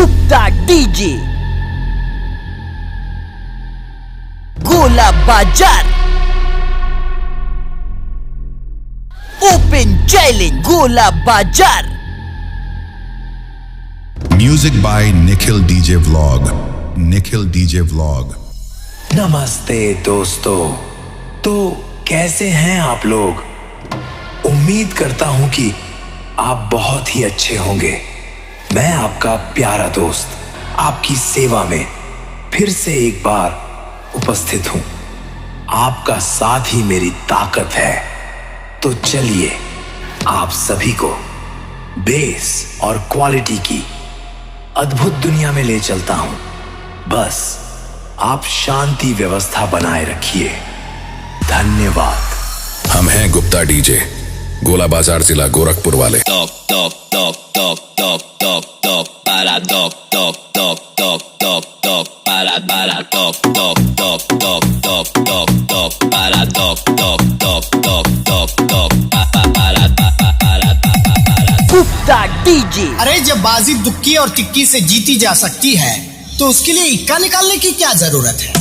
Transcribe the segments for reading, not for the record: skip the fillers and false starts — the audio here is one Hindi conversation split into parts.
गुप्ता डीजे गोला बाजार ओपन चैलेंज गोला बाजार music by Nikhil DJ vlog. Nikhil DJ vlog. नमस्ते दोस्तों, तो कैसे हैं आप लोग? उम्मीद करता हूं कि आप बहुत ही अच्छे होंगे। मैं आपका प्यारा दोस्त आपकी सेवा में फिर से एक बार उपस्थित हूं। आपका साथ ही मेरी ताकत है। तो चलिए आप सभी को बेस और क्वालिटी की अद्भुत दुनिया में ले चलता हूं। बस आप शांति व्यवस्था बनाए रखिए। धन्यवाद। हम हैं गुप्ता डीजे, गोला बाजार जिला गोरखपुर वाले। गुप्ता डीजे। अरे जब बाजी दुक्की और तिक्की से जीती जा सकती है तो उसके लिए इक्का निकालने की क्या जरूरत है?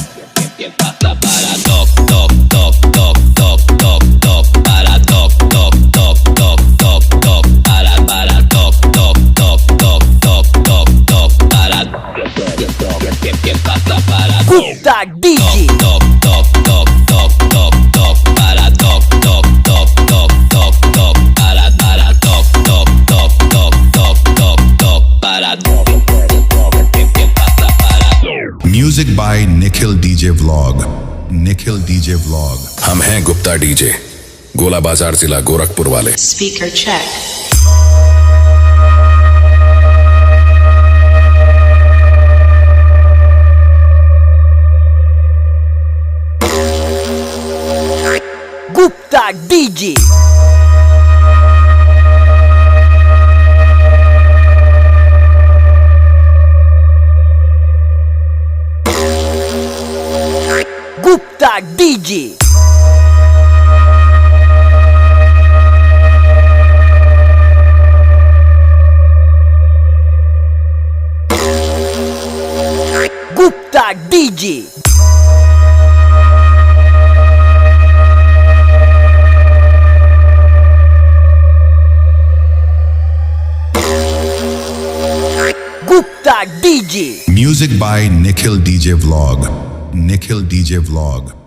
Gupta DJ music by Nikhil DJ vlog. Nikhil DJ vlog. हम हैं गुप्ता डीजे, गोला बाजार जिला गोरखपुर वाले। Speaker check. Gupta DJ Gupta DJ Gupta DJ Gupta DJ music by Nikhil DJ vlog. Nikhil DJ vlog.